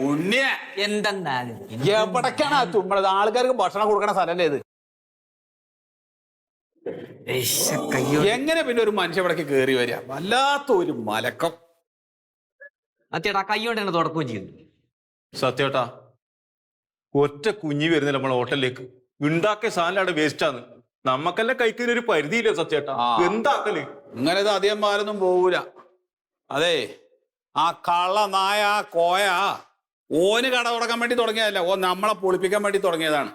ഉണ്ണിയ എന്തെന്നാ എവിടേക്കാണ് തുമ്മളത്? ആൾക്കാർക്ക് ഭക്ഷണം കൊടുക്കണ സ്ഥലല്ലേ ഇത്? എങ്ങനെ പിന്നെ ഒരു മനുഷ്യ ഇവിടേക്ക് കേറി വരിക? വല്ലാത്ത ഒരു മലക്കം. അത്യേട്ടാ കൈകൊണ്ട് തന്നെ തുടക്കുകയും ചെയ്യുന്നു. സത്യേട്ടാ, ഒറ്റ കുഞ്ഞി വരുന്നില്ല നമ്മളെ ഹോട്ടലിലേക്ക്. ഉണ്ടാക്കിയ സാധനം അവിടെ വേസ്റ്റ് ആണ്. നമ്മക്കെല്ലാം കഴിക്കുന്ന ഒരു പരിധിയില്ല സത്യേട്ടാ. എന്താക്കല്? ഇങ്ങനെ ഇത് അധികം പാലൊന്നും പോകൂല. അതെ, ആ കള്ള നായ കോയ ഓന് കട തുടങ്ങാൻ വേണ്ടി തുടങ്ങിയതല്ല, ഓ നമ്മളെ പൊളിപ്പിക്കാൻ വേണ്ടി തുടങ്ങിയതാണ്.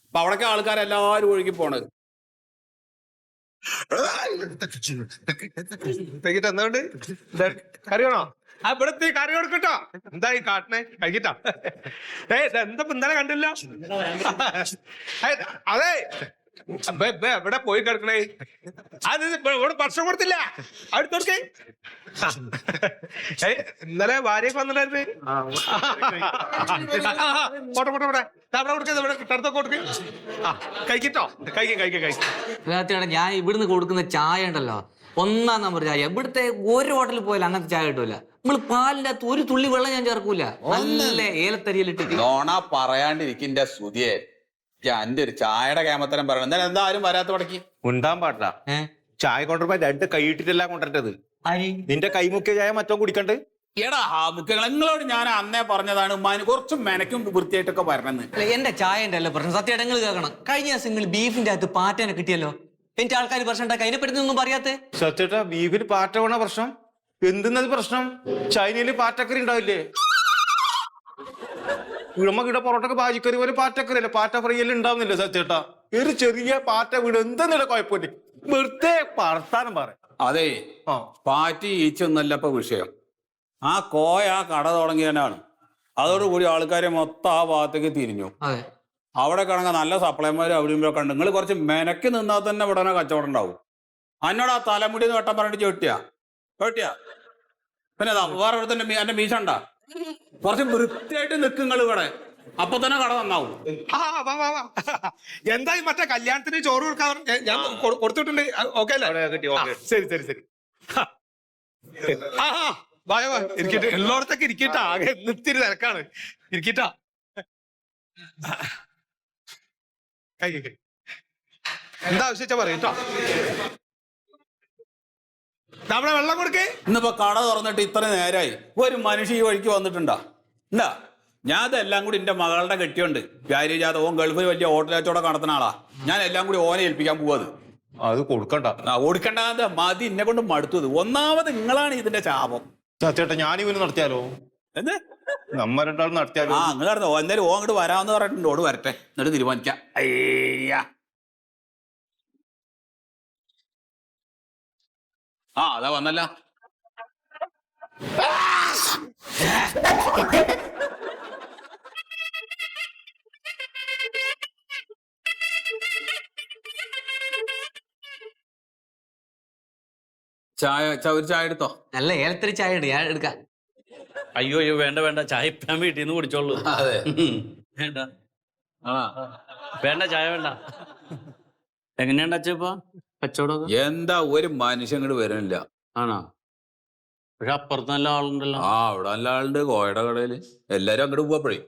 അപ്പൊ അവിടേക്ക് ആൾക്കാരെല്ലാവരും ഒഴുകി പോണത്. എന്തുകൊണ്ട് കറി വേണോ? ആ ഇവിടത്തെ കറി കൊടുക്കട്ടോ. എന്തായി കാട്ടണേ? കഴിക്കട്ടോ. എന്താ ഇന്നലെ കണ്ടില്ല? അതെ, എവിടെ പോയി കിടക്കണേ? അത് ഇവിടെ ഭക്ഷണം കൊടുത്തില്ല. അടുത്തോടക്കേ ഇന്നലെ ഭാര്യയൊക്കെ വന്നിട്ടായിരുന്നു. പോട്ടെ പോട്ടെ പോട്ടെ, അവിടെ കൊടുക്കേ, ഇവിടെ കിട്ടടുത്തൊക്കെ കൊടുക്കേ. ആ കഴിക്കട്ടോ, കഴിക്കാം. ഞാൻ ഇവിടുന്ന് കൊടുക്കുന്ന ചായ ഉണ്ടല്ലോ, 1 നമ്പർ ചായ. ഇവിടുത്തെ ഒരു ഹോട്ടലിൽ പോയാലും അങ്ങനത്തെ ചായ കിട്ടൂല. നമ്മള് പാലിന്റെ അകത്ത് ഒരു തുള്ളി വെള്ളം ഞാൻ ചേർക്കൂല. നല്ല ഏലത്തരിയിലിട്ടിട്ട്. നോണ പറയാണ്ടിരിക്കിന്റെ സുതിയെ, എന്റെ ഒരു ചായയുടെ കേമത്തരം പറയണം. എന്തായാലും എന്തായാലും വരാത്ത പടക്കി ഉണ്ടാൻ പാടില്ല. ചായ കൊണ്ടുവരുമ്പോ 2 കൈ ഇട്ടിട്ടല്ല കൊണ്ടുവരേണ്ടത്. നിന്റെ കൈമുക്കിയ ചായ മറ്റോ കുടിക്കണ്ട്. എടാ നിങ്ങളോട് ഞാൻ അന്നേ പറഞ്ഞതാണ് കുറച്ച് മെനക്കും വൃത്തിയായിട്ടൊക്കെ വരണമെന്ന്. എന്റെ ചായന്റെ അല്ല പ്രശ്നം. സത്യങ്ങൾ കേൾക്കണം. കഴിഞ്ഞ ദിവസം നിങ്ങൾ ബീഫിന്റെ അകത്ത് പാറ്റേനെ കിട്ടിയല്ലോ. എന്റെ ആൾക്കാർ പ്രശ്നം ഉണ്ടാക്കി. അതിനെ പറ്റി ഒന്നും പറയാത്തേ? സത്യേട്ടാ, ബീഫിൽ പാറ്റ വേണ പ്രശ്നം? എന്തെന്നത് പ്രശ്നം? ചൈനയില് പാറ്റക്കറി ഉണ്ടാവില്ലേ? നമ്മക്കിടെ പൊറോട്ടൊക്കെ ബാജിക്കറി പോലെ പാറ്റക്കറി അല്ലേ? പാറ്റ ഫ്രൈ എല്ലാം ഉണ്ടാവുന്നില്ല സത്യേട്ടാ. ഒരു ചെറിയ പാറ്റ വീട് എന്തെന്നില്ല കുഴപ്പമില്ല. വെറുതെ വർത്താനം പറ. അതെ, പാറ്റി ഈച്ചൊന്നല്ല ഇപ്പൊ വിഷയം. ആ കോയ ആ കട തുടങ്ങിയവനാണ്. അതോടുകൂടി ആൾക്കാരെ മൊത്തം ആ ഭാഗത്തേക്ക് തിരിഞ്ഞു. അവിടെ കിടങ്ങാൻ നല്ല സപ്ലൈമാരും അവിടെ ഇവിടെ കണ്ട്. നിങ്ങൾ കുറച്ച് മെനക്ക് നിന്നാൽ തന്നെ ഇവിടെ കച്ചവടം ഉണ്ടാവും. അന്നോട് ആ തലമുടി വെട്ടം പറഞ്ഞിട്ട് ചോട്ടിയാ പിന്നെ വേറെ തന്നെ എന്റെ മീശണ്ട. കുറച്ച് വൃത്തിയായിട്ട് നിൽക്കുങ്ങൾ ഇവിടെ, അപ്പൊ തന്നെ കട നന്നാവും. എന്തായി മറ്റേ കല്യാണത്തിന് ചോറ് കൊടുക്കാൻ ഞാൻ കൊടുത്തിട്ടുണ്ട്. ഓക്കെ അല്ലേ? ശരി. ആ വായ ഇരിക്കട്ടെ. എല്ലായിടത്തൊക്കെ ഇരിക്കട്ടാ. ആകെ ഇത്തിരി തിരക്കാണ്. ഇരിക്കട്ടാ. എന്താ ആവശ്യം പറയട്ടോ. നമ്മുടെ വെള്ളം കൊടുക്കേ. ഇന്നിപ്പോ കട തുറന്നിട്ട് ഇത്ര നേരമായി, ഒരു മനുഷ്യ ഈ വഴിക്ക് വന്നിട്ടുണ്ടാ? എന്താ ഞാൻ അതെല്ലാം കൂടി എന്റെ മകളുടെ കെട്ടിയുണ്ട് വ്യാരിജാത. ഓൻ ഗൾഫിൽ വലിയ ഹോട്ടലച്ചോടെ നടത്തുന്ന ആളാ. ഞാൻ എല്ലാം കൂടി ഓനെ ഏൽപ്പിക്കാൻ പോവാത്. അത് കൊടുക്കണ്ട. കൊടുക്കണ്ട മതി, എന്നെ കൊണ്ട് മടുത്തത്. ഒന്നാമത് നിങ്ങളാണ് ഇതിന്റെ ശാപം. സത്യേട്ടാ, ഞാനിവന് നടത്തിയാലോ? എന്ത് നമ്മ രണ്ടാളും നടത്തിയാലോ? നിങ്ങൾ നടന്നോ? എന്തായാലും ഓ അങ്ങോട്ട് വരാമെന്ന് പറഞ്ഞിട്ടുണ്ട്. ഓട് വരട്ടെ, എന്നിട്ട് തീരുമാനിക്കാം. അതാ വന്നല്ല. ഒരു ചായ എടുത്തോ. നല്ല ഏലത്തരി ചായ ഉണ്ട്, ഞാൻ എടുക്കാം. അയ്യോ വേണ്ട, ചായ ഇപ്പം വീട്ടിൽ നിന്ന് കുടിച്ചോളൂ. അതെ, വേണ്ട ചായ വേണ്ട. എങ്ങനെയുണ്ട് അച്ഛപ്പ കച്ചവടം? എന്താ ഒരു മനുഷ്യൻ ഇങ്ങോട്ട് വരുന്നില്ല. ആണോ? പക്ഷെ അപ്പുറത്ത് നല്ല ആളുണ്ടല്ലോ. അവിടെ നല്ല ആളുണ്ട്. കോയയുടെ കടയില് എല്ലാരും അങ്ങോട്ട് പോവാപ്പഴേ.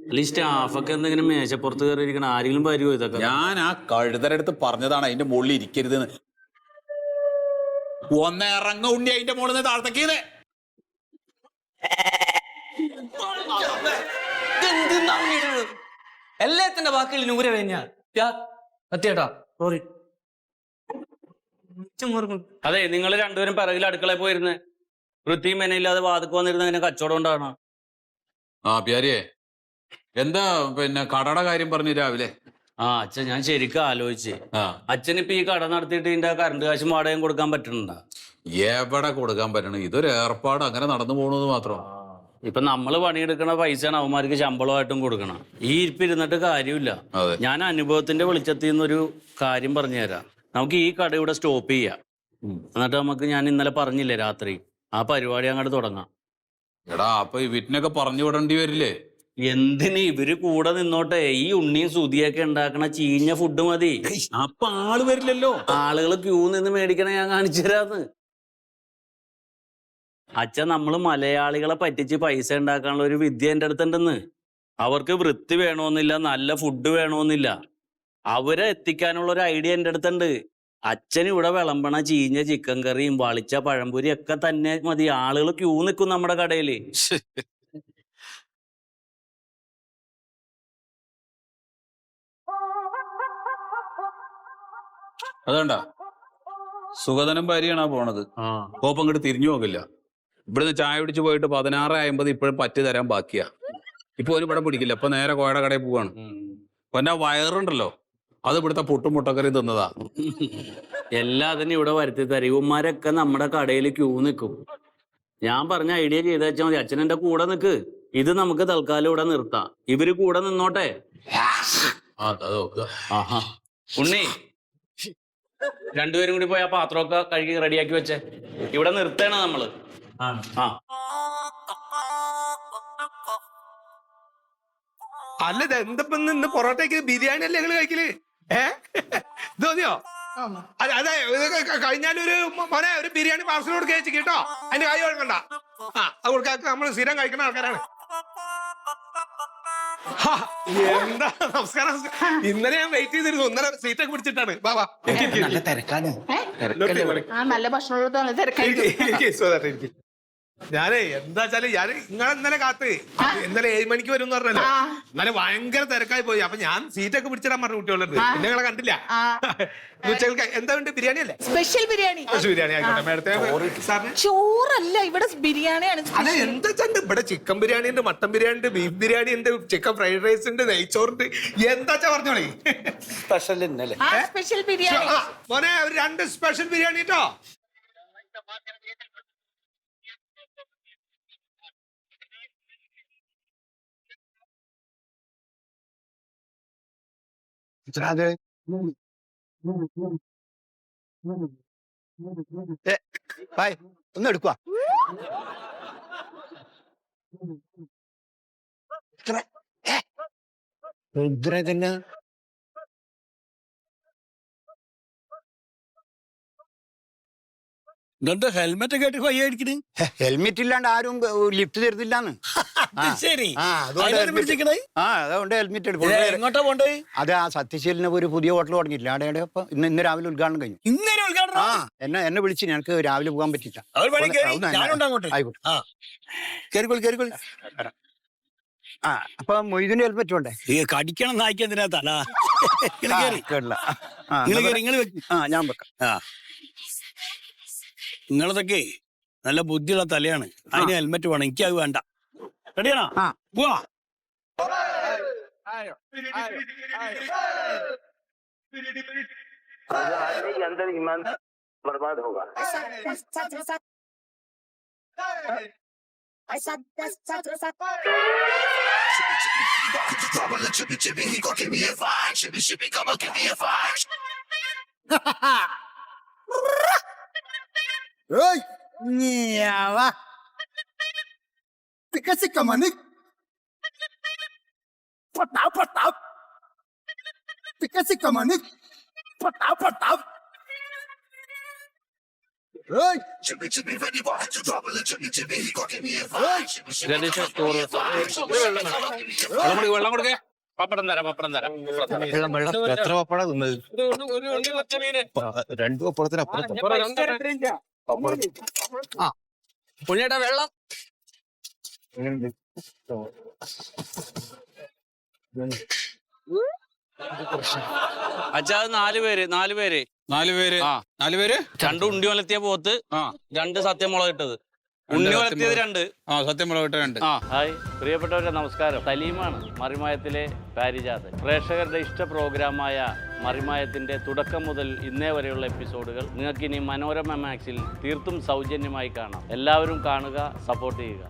അല്ല, ഈ സ്റ്റാഫൊക്കെ എന്തെങ്കിലും മേശപ്പുറത്ത് കയറിയിരിക്കണ ആരെങ്കിലും വരുമോ? ഇതൊക്കെ ഞാൻ ആ കഴുതരടുത്ത് പറഞ്ഞതാണ് അതിന്റെ മുകളിൽ ഇരിക്കരുതെന്ന്. ഒന്ന് ഇറങ്ങ ഉണ്ണി അതിന്റെ മുകളിൽ നിന്ന് താഴ്ത്തക്കിയത്. എല്ലാത്തിന്റെ വാക്കുകൾ നൂര കഴിഞ്ഞാ സത്യേട്ടാ. സോറി. അതെ, നിങ്ങൾ രണ്ടുപേരും പിറകിൽ അടുക്കളയിൽ പോയിരുന്നേ. വൃത്തിയും മെനയില്ലാതെ വാതിക്ക് വന്നിരുന്ന അങ്ങനെ കച്ചവടം ഉണ്ടാകണം. പ്യാരിയെ, എന്താ പിന്നെ കടയുടെ കാര്യം പറഞ്ഞു രാവിലെ? അച്ഛൻ ഞാൻ ശരിക്കും ആലോചിച്ച്. അച്ഛനിപ്പോ ഈ കട നടത്തിയിട്ട് ഇതിന്റെ കറണ്ട് കാശും വാടകയും കൊടുക്കാൻ പറ്റുന്നുണ്ടോ? എവിടെ കൊടുക്കാൻ പറ്റണം? ഇതൊരു ഏർപ്പാട്, അങ്ങനെ നടന്നു പോകണമെന്ന് മാത്രം. ഇപ്പൊ നമ്മള് പണിയെടുക്കണ പൈസയാണ് അവന്മാർക്ക് ശമ്പളമായിട്ടും കൊടുക്കണം. ഈ ഇരിപ്പിരുന്നിട്ട് കാര്യമില്ല. ഞാൻ അനുഭവത്തിന്റെ വെളിച്ചത്തിൽ നിന്നൊരു കാര്യം പറഞ്ഞു തരാം. നമുക്ക് ഈ കട ഇവിടെ സ്റ്റോപ്പ് ചെയ്യാം. എന്നിട്ട് നമുക്ക് ഞാൻ ഇന്നലെ പറഞ്ഞില്ലേ രാത്രി, ആ പരിപാടി അങ്ങോട്ട് തുടങ്ങാം. എടാ അപ്പൊ ഈ വീട്ടിനൊക്കെ പറഞ്ഞു വിടേണ്ടി വരില്ലേ? എന്തിന്? ഇവര് കൂടെ നിന്നോട്ടെ. ഈ ഉണ്ണിയും സുതിയൊക്കെ ഉണ്ടാക്കണ ചീഞ്ഞ ഫുഡ് മതി. അപ്പൊ ആള് വരില്ലല്ലോ. ആളുകൾ ക്യൂ നിന്ന് മേടിക്കണ ഞാൻ കാണിച്ചു തരാന്ന്. അച്ഛൻ നമ്മള് മലയാളികളെ പറ്റിച്ച് പൈസ ഉണ്ടാക്കാനുള്ള ഒരു വിദ്യ എൻ്റെ അടുത്തുണ്ടെന്ന്. അവർക്ക് വൃത്തി വേണമെന്നില്ല, നല്ല ഫുഡ് വേണമെന്നില്ല, അവരെ എത്തിക്കാനുള്ള ഒരു ഐഡിയ എൻ്റെ അടുത്തുണ്ട്. അച്ഛൻ ഇവിടെ വിളമ്പണ ചീഞ്ഞ ചിക്കൻ കറിയും വളിച്ച പഴംപൊരി ഒക്കെ തന്നെ മതി. ആളുകൾ ക്യൂ നിൽക്കും നമ്മുടെ കടയിൽ. അതുകൊണ്ട സുഗതനും ഭാര്യയാണോ പോണത്. കോപ്പം ഇങ്ങോട്ട് തിരിഞ്ഞു നോക്കില്ല. ഇവിടുന്ന് ചായ പിടിച്ച് പോയിട്ട് 16:50 ഇപ്പോഴും പറ്റി തരാൻ ബാക്കിയാ. ഇപ്പൊ ഒരു പടം പിടിക്കില്ല. ഇപ്പൊ നേരെ കോയയുടെ കടയിൽ പോവാണ്. അപ്പൊ എന്റെ വയറുണ്ടല്ലോ, അത് ഇവിടുത്തെ പുട്ടും മുട്ടക്കറി തിന്നതാ. എല്ലാത്തിനും ഇവിടെ വരുത്തി തരും. ഇവന്മാരൊക്കെ നമ്മുടെ കടയിൽ ക്യൂ നിൽക്കും. ഞാൻ പറഞ്ഞ ഐഡിയ ചെയ്ത് വെച്ചാൽ മതി. അച്ഛൻ എന്റെ കൂടെ നിൽക്ക്. ഇത് നമുക്ക് തൽക്കാലം ഇവിടെ നിർത്താം. ഇവര് കൂടെ നിന്നോട്ടെ. ആഹാ ഉണ്ണി, രണ്ടുപേരും കൂടി പോയി ആ പാത്രമൊക്കെ കഴുകി റെഡിയാക്കി വെച്ചേ. ഇവിടെ നിർത്തേണ നമ്മള്. അല്ല ഇത് എന്തപ്പം ഇന്ന് പൊറോട്ടയ്ക്ക് ബിരിയാണി അല്ലേ ഞങ്ങള് കഴിക്കല്? ഇത് മതിയോ? അതെ കഴിഞ്ഞാലൊരു മോനെ ഒരു ബിരിയാണി പാർസൽ കൊടുക്കുക കേട്ടോ. അതിന്റെ കായ് കൊടുക്കണ്ട. അത് കൊടുക്കാൻ നമ്മൾ സ്ഥിരം കഴിക്കുന്ന ആൾക്കാരാണ്. എന്താ നമസ്കാരം. ഇന്നലെ ഞാൻ വെയിറ്റ് ചെയ്തിരുന്നു. ഇന്നലെ സീറ്റൊക്കെ പിടിച്ചിട്ടാണ്. ബാബാ നല്ല ഭക്ഷണം. ഞാനേ എന്താ വെച്ചാല് ഞാൻ നിങ്ങളെ ഇന്നലെ കാത്ത് ഇന്നലെ 7 മണിക്ക് വരും എന്ന് പറഞ്ഞല്ലോ. ഇന്നലെ ഭയങ്കര തിരക്കായി പോയി. അപ്പൊ ഞാൻ സീറ്റൊക്കെ പിടിച്ചിടാൻ പറഞ്ഞു കുട്ടികളുണ്ട്. പിന്നെ നിങ്ങളെ കണ്ടില്ല. ഉച്ചകൾക്ക് എന്താ വേണ്ട? ബിരിയാണി അല്ലേ? സ്പെഷ്യൽ ബിരിയാണി. ബിരിയാണി ആയിക്കോട്ടെ മേഡത്തെ. സാറിന് ചോറല്ല, ഇവിടെ ബിരിയാണിയാണ്. അതെ എന്താ വെച്ചാൽ ഇവിടെ ചിക്കൻ ബിരിയാണി ഉണ്ട്, മട്ടൻ ബിരിയാണി ഉണ്ട്, ബീഫ് ബിരിയാണി ഉണ്ട്, ചിക്കൻ ഫ്രൈഡ് റൈസ് ഉണ്ട്, നെയ്ച്ചോറുണ്ട്. എന്താച്ചാ പറഞ്ഞോളേ. സ്പെഷ്യൽ ബിരിയാണി മോനെ ഒരു 2 സ്പെഷ്യൽ ബിരിയാണി കേട്ടോ. ഒന്ന് എടുക്കുക. തന്നെ ഇതെന്താ ഹെൽമെറ്റ് ഒക്കെ ആയിട്ട് പയ്യ അടിക്കണ്? ഹെൽമെറ്റ് ഇല്ലാണ്ട് ആരും ലിഫ്റ്റ് തരുന്നില്ലാന്ന്. ശരി, അതുകൊണ്ട് ഹെൽമെറ്റ് എടുക്കും. എങ്ങോട്ടാ പോണ്ടേ? അത് ആ സത്യശീലിന് ഒരു പുതിയ ഹോട്ടൽ തുടങ്ങിയില്ല അവിടെ. അപ്പൊ ഇന്ന് രാവിലെ ഉദ്ഘാടനം കഴിഞ്ഞു. ഇന്നലെ ഉദ്ഘാടനം? എന്നെ വിളിച്ച് ഞങ്ങൾക്ക് രാവിലെ പോകാൻ പറ്റില്ല. കേറിക്കോളി. അപ്പൊ മൊയ്തിന് ഹെൽമെറ്റ് വേണ്ടേ? കടിക്കണം നായിക്കാൻ എന്തിനാ തല? ഞാൻ വെക്കാം. നിങ്ങളതൊക്കെ നല്ല ബുദ്ധിയുള്ള തലയാണ്. അതിന് ഹെൽമെറ്റ് വേണം. എനിക്കത് വേണ്ട. റെഡിയാണോ? പോവാ. വെള്ളം കൊടുക്കേ. പപ്പടം തരാം. എത്ര പപ്പട തിന്നത്? 2 പപ്പടത്തിനപ്പുറത്ത്. പുള്ളിയുടെ വെള്ളം. അച്ഛാ അത് 4 പേര്. 4 പേര് 2 ഉണ്ടി വലത്തിയ പോത്ത്, 2 സത്യമുളക് ഇട്ടത്. ഉണ്ണി വലത്തിയത് 2. സത്യമുളക് 2. ഹായ് പ്രിയപ്പെട്ടവരെ, നമസ്കാരം. സലീമാണ്, മറിമായത്തിലെ പാരിജാതൻ. പ്രേക്ഷകരുടെ ഇഷ്ട പ്രോഗ്രാമായ മറിമായത്തിന്റെ തുടക്കം മുതൽ ഇന്നേ വരെയുള്ള എപ്പിസോഡുകൾ നിങ്ങൾക്ക് ഇനി മനോരമ മാക്സിൽ തീർത്തും സൗജന്യമായി കാണാം. എല്ലാവരും കാണുക, സപ്പോർട്ട് ചെയ്യുക.